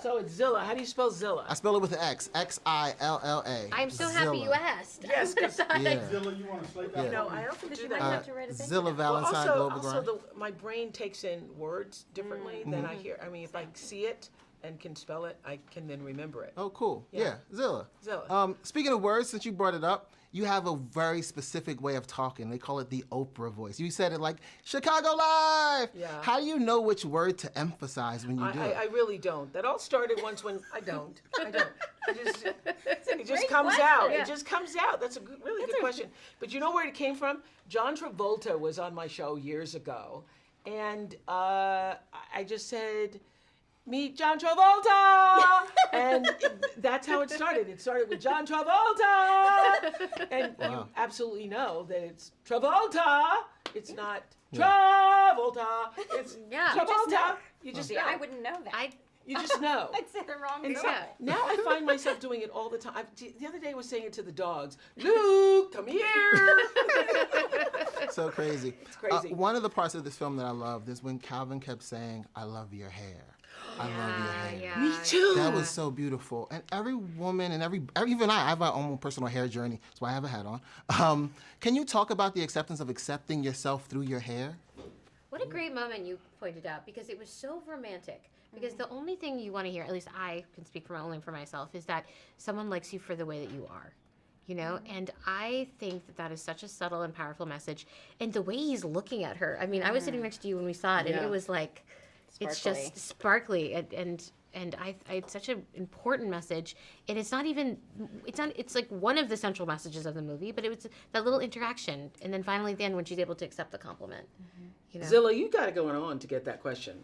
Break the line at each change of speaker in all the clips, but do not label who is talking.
So it's Zilla. How do you spell Zilla?
I spell it with an X. X-I-L-L-A.
I'm so happy you asked.
Yes, because
Zilla, you want to slate that?
you know, I often
But
do
you
that.
might have to write it down.
Zilla Valentine Global Grind.
Also, my brain takes in words differently than I hear. I mean, if I see it and can spell it, I can then remember it.
Oh, cool. Yeah, Zilla.
Zilla.
Speaking of words, since you brought it up, you have a very specific way of talking. They call it the Oprah voice. You said it like, Chicago Live!
Yeah.
How do you know which word to emphasize when you do it?
I really don't. That all started once when I don't. It just comes
question.
out.
Yeah.
It just comes out. That's a really good question. But you know where it came from? John Travolta was on my show years ago, and I just said, "Meet John Travolta," and that's how it started. It started with John Travolta, and you absolutely know that it's Travolta. It's not Travolta. It's Travolta. You just know.
I wouldn't know that.
You just know.
I'd say the wrong
And
thing.
so now I find myself doing it all the time. The other day I was saying it to the dogs. Luke, come here.
So crazy.
It's crazy.
One of the parts of this film that I loved is when Calvin kept saying, "I love your hair. I love your hair."
Yeah.
Me too.
That was so beautiful. And every woman and even I have my own personal hair journey. That's why I have a hat on. Can you talk about the acceptance of accepting yourself through your hair?
What a great moment you pointed out, because it was so romantic. Because the only thing you want to hear, at least I can speak only for myself, is that someone likes you for the way that you are. You know, and I think that is such a subtle and powerful message. And the way he's looking at her, I mean, I was sitting next to you when we saw it, and it was like, it's just sparkly, and it's such an important message. And it's like one of the central messages of the movie, but it was that little interaction, and then finally at the end when she's able to accept the compliment. You know?
Zilla, you got it going on to get that question.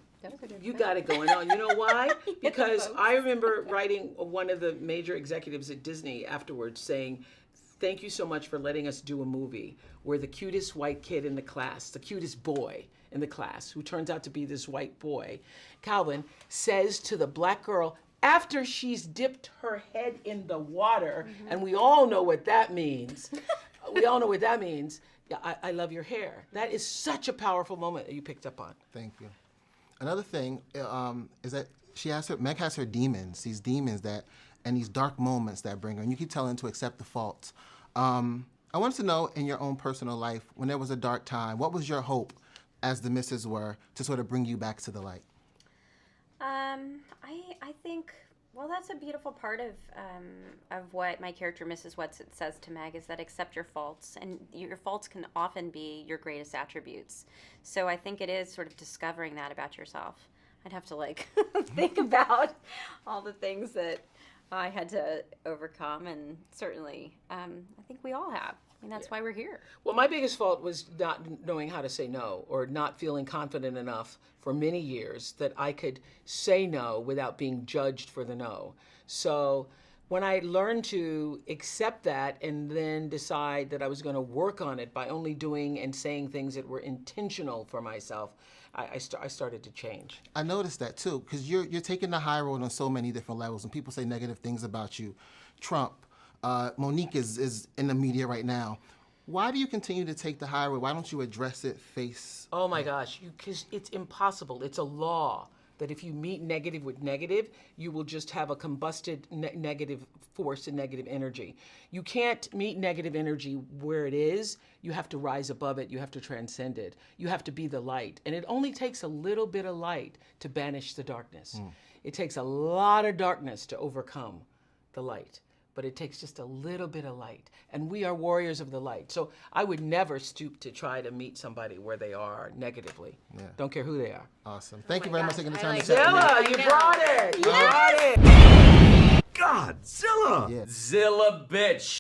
You got it going on. You know why? Because I remember writing one of the major executives at Disney afterwards saying, "Thank you so much for letting us do a movie where the cutest white kid in the class, the cutest boy in the class, who turns out to be this white boy, Calvin, says to the black girl after she's dipped her head in the water," and we all know what that means. We all know what that means. Yeah, I love your hair. That is such a powerful moment that you picked up on.
Thank you. Another thing is that Meg has her demons, these demons and these dark moments that bring her, and you keep telling her to accept the faults. I wanted to know, in your own personal life, when there was a dark time, what was your hope, as the misses were, to sort of bring you back to the light?
I think, well, that's a beautiful part of what my character, Mrs. Whatsit, says to Meg, is that accept your faults, and your faults can often be your greatest attributes. So I think it is sort of discovering that about yourself. I'd have to think about all the things that I had to overcome, and certainly I think we all have. I mean, that's why we're here.
Well, my biggest fault was not knowing how to say no, or not feeling confident enough for many years that I could say no without being judged for the no. So when I learned to accept that and then decide that I was going to work on it by only doing and saying things that were intentional for myself, I started to change.
I noticed that too, because you're taking the high road on so many different levels, and people say negative things about you. Trump, Monique is in the media right now. Why do you continue to take the high road? Why don't you address it face?
Oh my gosh, because it's impossible. It's a law that if you meet negative with negative, you will just have a combusted negative force and negative energy. You can't meet negative energy where it is. You have to rise above it. You have to transcend it. You have to be the light. And it only takes a little bit of light to banish the darkness. It takes a lot of darkness to overcome the light. But it takes just a little bit of light. And we are warriors of the light. So I would never stoop to try to meet somebody where they are negatively.
Yeah.
Don't care who they are.
Awesome. Thank you very much for taking the
I
time
like
to chat with me.
Zilla, you brought it. You brought it.
Godzilla!
Yeah.
Zilla bitch.